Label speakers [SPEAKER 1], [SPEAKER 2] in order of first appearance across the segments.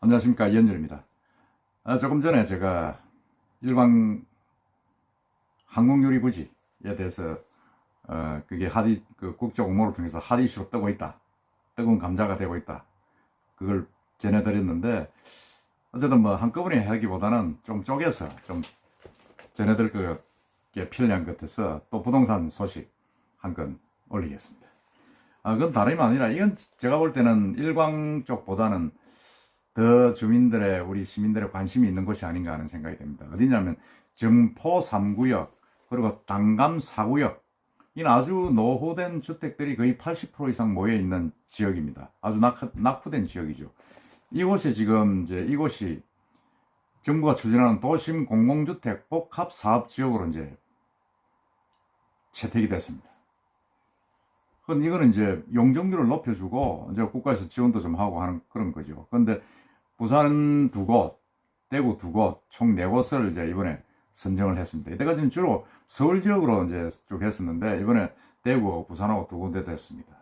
[SPEAKER 1] 안녕하십니까, 이현열입니다. 조금 전에 제가 일광 항공유리 부지에 대해서 그게 그 국제 공모를 통해서 핫 이슈로 뜨고 있다, 뜨거운 감자가 되고 있다, 그걸 전해드렸는데, 어쨌든 뭐 한꺼번에 하기보다는 좀 쪼개서 좀 전해드릴 게 필요한 것 같아서 또 부동산 소식 한 건 올리겠습니다. 그건 다름이 아니라, 이건 제가 볼 때는 일광 쪽보다는 더 우리 시민들의 관심이 있는 곳이 아닌가 하는 생각이 듭니다. 어디냐면 정포 3구역 그리고 당감 4구역, 이는 아주 노후된 주택들이 거의 80% 이상 모여 있는 지역입니다. 아주 낙후된 지역이죠. 이곳에 지금 이곳이 정부가 추진하는 도심 공공주택 복합 사업 지역으로 채택이 됐습니다. 이거는 용적률을 높여주고 국가에서 지원도 좀 하고 하는 그런 거죠. 그런데 부산 2곳, 대구 2곳, 총 4곳을 이번에 선정을 했습니다. 이때까지는 주로 서울 지역으로 쭉 했었는데, 이번에 대구, 부산하고 2군데 됐습니다.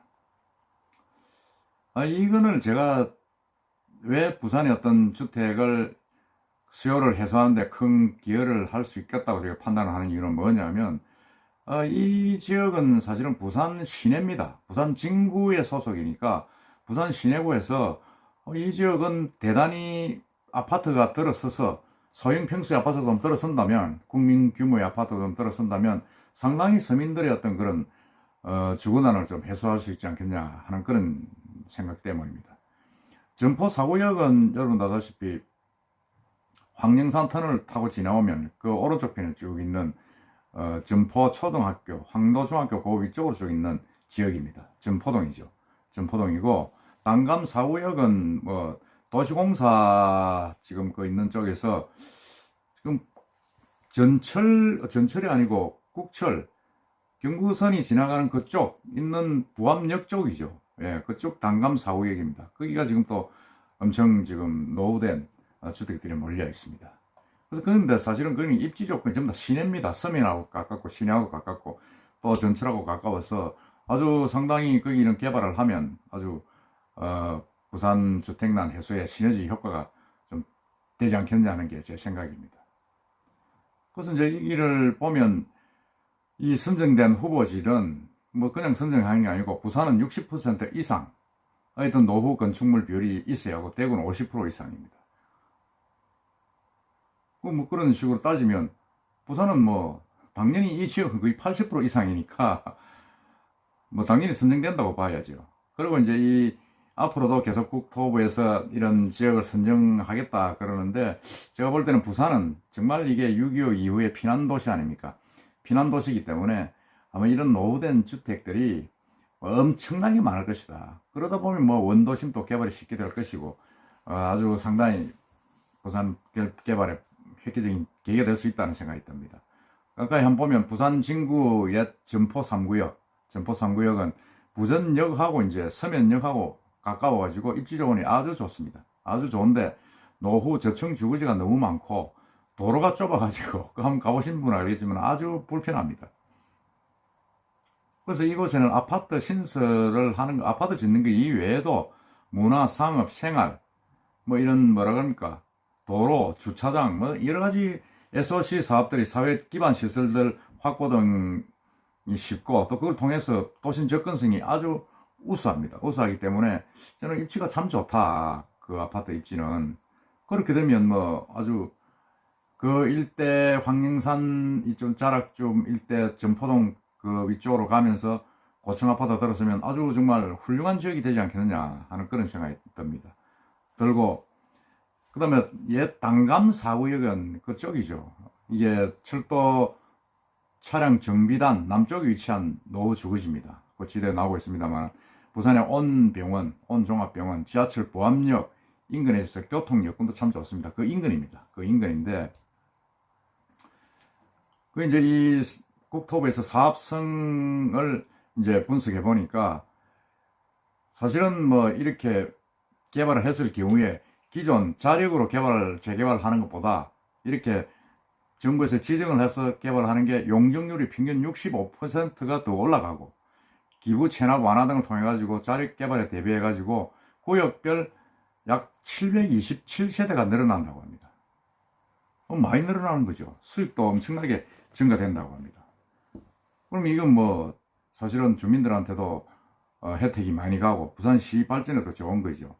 [SPEAKER 1] 이거는 제가 왜 부산의 어떤 주택을 수요를 해소하는데 큰 기여를 할 수 있겠다고 제가 판단을 하는 이유는 뭐냐면, 이 지역은 사실은 부산 시내입니다. 부산 진구의 소속이니까 부산 시내구에서 이 지역은 대단히 아파트가 들어서서, 소형 평수의 아파트가 좀 들어선다면, 국민 규모의 아파트가 좀 들어선다면 상당히 서민들의 어떤 그런 주거난을 좀 해소할 수 있지 않겠냐 하는 그런 생각 때문입니다. 점포 4구역은 여러분 아다시피 황령산 터널을 타고 지나오면 그 오른쪽 편에 쭉 있는 점포 초등학교, 황도중학교 그 위쪽으로 쭉 있는 지역입니다. 점포동이죠. 점포동이고, 당감 4구역은 뭐 도시공사 지금 그 있는 쪽에서 지금 전철이 아니고 국철, 경부선이 지나가는 그쪽 있는 부암역 쪽이죠. 예, 그쪽 당감 4구역입니다. 거기가 지금 또 엄청 지금 노후된 주택들이 몰려 있습니다. 그래서 그런데 사실은 거기 입지 조건이 전부 다 시내입니다. 서면하고 가깝고 시내하고 가깝고 또 전철하고 가까워서 아주 상당히 거기는 개발을 하면 아주 부산 주택난 해소에 시너지 효과가 좀 되지 않겠냐 하는 게 제 생각입니다. 그래서 이 길을 보면 이 선정된 후보지는 뭐 그냥 선정하는 게 아니고, 부산은 60% 이상 어떤 노후 건축물 비율이 있어야 하고, 대구는 50% 이상입니다. 뭐 그런 식으로 따지면 부산은 뭐 당연히 이 지역은 거의 80% 이상이니까 뭐 당연히 선정된다고 봐야죠. 그리고 이 앞으로도 계속 국토부에서 이런 지역을 선정하겠다 그러는데, 제가 볼 때는 부산은 정말 이게 6.25 이후의 피난도시 아닙니까? 피난도시이기 때문에 아마 이런 노후된 주택들이 엄청나게 많을 것이다. 그러다 보면 뭐 원도심도 개발이 쉽게 될 것이고, 아주 상당히 부산 개발에 획기적인 계기가 될 수 있다는 생각이 듭니다. 가까이 한번 보면 부산 진구 옛 점포 3구역은 부전역하고 서면역하고 가까워가지고 입지 조건이 아주 좋습니다. 아주 좋은데 노후 저층 주거지가 너무 많고 도로가 좁아가지고 한번 가보신 분은 알겠지만 아주 불편합니다. 그래서 이곳에는 아파트 신설을 하는 거, 아파트 짓는 거 이외에도 문화, 상업, 생활, 뭐 이런 도로, 주차장, 뭐 여러 가지 SOC 사업들이, 사회 기반 시설들 확보 등이 쉽고, 또 그걸 통해서 도심 접근성이 아주 우수하기 때문에 저는 입지가 참 좋다. 그 아파트 입지는. 그렇게 되면 뭐 아주 그 일대 황령산 이쪽 자락쯤 일대 점포동 그 위쪽으로 가면서 고층 아파트 들었으면 아주 정말 훌륭한 지역이 되지 않겠느냐 하는 그런 생각이 듭니다. 들고, 그 다음에 옛 당감 4구역은 그쪽이죠. 이게 철도 차량 정비단 남쪽에 위치한 노후 주거지입니다. 그 지대에 나오고 있습니다만, 부산의 온 종합병원, 지하철 부암역 인근에 있어서 교통 여건도 참 좋습니다. 그 인근입니다. 그 인근인데, 이 국토부에서 사업성을 분석해 보니까, 사실은 뭐 이렇게 개발을 했을 경우에 기존 자력으로 재개발하는 것보다 이렇게 정부에서 지정을 해서 개발하는 게 용적률이 평균 65%가 더 올라가고, 기부 체납 완화 등을 통해 가지고 자력 개발에 대비해 가지고 구역별 약 727세대가 늘어난다고 합니다. 많이 늘어나는 거죠. 수익도 엄청나게 증가된다고 합니다. 그럼 이건 뭐 사실은 주민들한테도 혜택이 많이 가고 부산시 발전에도 좋은 거죠.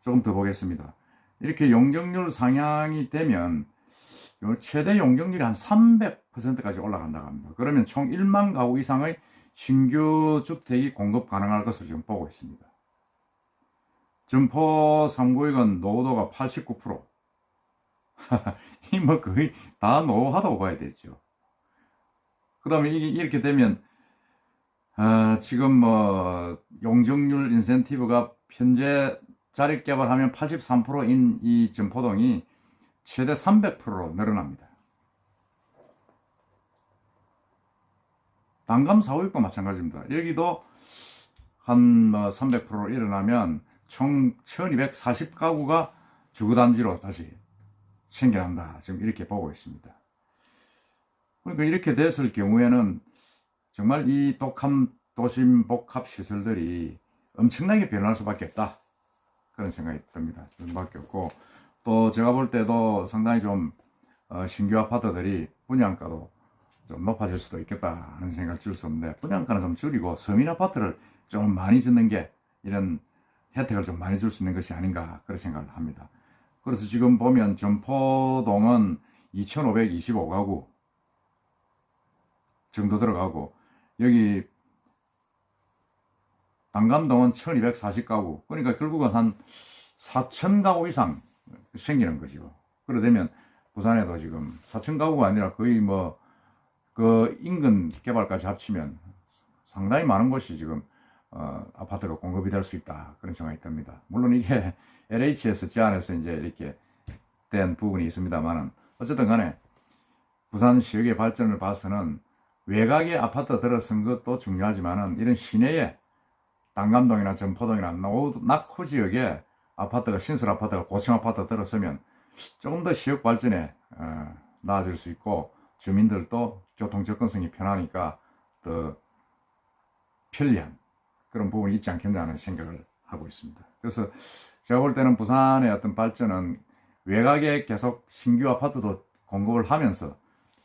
[SPEAKER 1] 조금 더 보겠습니다. 이렇게 용적률 상향이 되면 최대 용적률이 한 300%까지 올라간다고 합니다. 그러면 총 1만 가구 이상의 신규 주택이 공급 가능할 것으로 지금 보고 있습니다. 점포 3구역은 노후도가 89%. 이 뭐 거의 다 노후하다고 봐야 되죠. 그 다음에 이렇게 되면 지금 뭐 용적률 인센티브가 현재 자립 개발하면 83%인 이 점포동이 최대 300%로 늘어납니다. 단감 4구역도 마찬가지입니다. 여기도 한 300% 일어나면 총 1240가구가 주거단지로 다시 생겨난다. 지금 이렇게 보고 있습니다. 그러니까 이렇게 됐을 경우에는 정말 이 독한 도심 복합 시설들이 엄청나게 변할 수밖에 없다. 그런 생각이 듭니다. 수밖에 없고, 또 제가 볼 때도 상당히 좀 신규 아파트들이 분양가도 좀 높아질 수도 있겠다 하는 생각을 줄 수 없는데, 분양가는 좀 줄이고 서민 아파트를 좀 많이 짓는 게 이런 혜택을 좀 많이 줄 수 있는 것이 아닌가 그런 생각을 합니다. 그래서 지금 보면 점포동은 2525가구 정도 들어가고, 여기 단감동은 1240가구, 그러니까 결국은 한 4000가구 이상 생기는 거죠. 그러되면 부산에도 지금 4000가구가 아니라 거의 뭐 그 인근 개발까지 합치면 상당히 많은 곳이 지금 아파트가 공급이 될 수 있다 그런 생각이 듭니다. 물론 이게 LHS 제안에서 이제 이렇게 된 부분이 있습니다만은, 어쨌든 간에 부산 지역의 발전을 봐서는 외곽의 아파트 들어선 것도 중요하지만은 이런 시내에 단감동이나 점포동이나 낙후 지역에 아파트가, 신설 아파트가, 고층 아파트 들어서면 조금 더 지역 발전에 나아질 수 있고, 주민들도 교통 접근성이 편하니까 더 편리한 그런 부분이 있지 않겠나 하는 생각을 하고 있습니다. 그래서 제가 볼 때는 부산의 어떤 발전은 외곽에 계속 신규 아파트도 공급을 하면서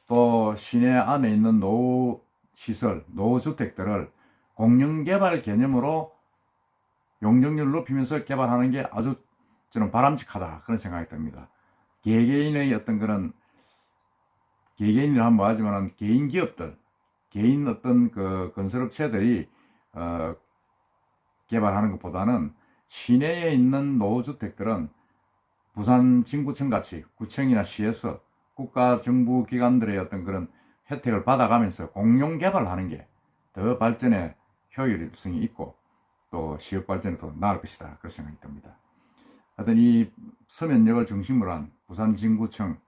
[SPEAKER 1] 또 시내 안에 있는 노후시설, 노후주택들을 공영개발 개념으로 용적률을 높이면서 개발하는 게 아주 저는 바람직하다 그런 생각이 듭니다. 개개인의 어떤 그런, 개개인이라 뭐 하지만 개인 기업들, 개인 어떤 그 건설업체들이 개발하는 것보다는 시내에 있는 노후주택들은 부산 진구청 같이 구청이나 시에서 국가 정부 기관들의 어떤 그런 혜택을 받아가면서 공용 개발하는 게 더 발전에 효율성이 있고 또 지역 발전에 더 나을 것이다 그런 생각이 듭니다. 하여튼 이 서면역을 중심으로 한 부산 진구청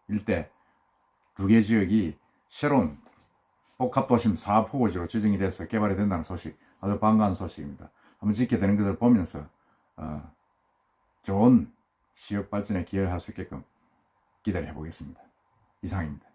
[SPEAKER 1] 일대 두 개 지역이 새로운 복합도심 4포구지로 지정이 돼서 개발이 된다는 소식, 아주 반가운 소식입니다. 한번 짓게 되는 것을 보면서 좋은 지역 발전에 기여할 수 있게끔 기대를 해보겠습니다. 이상입니다.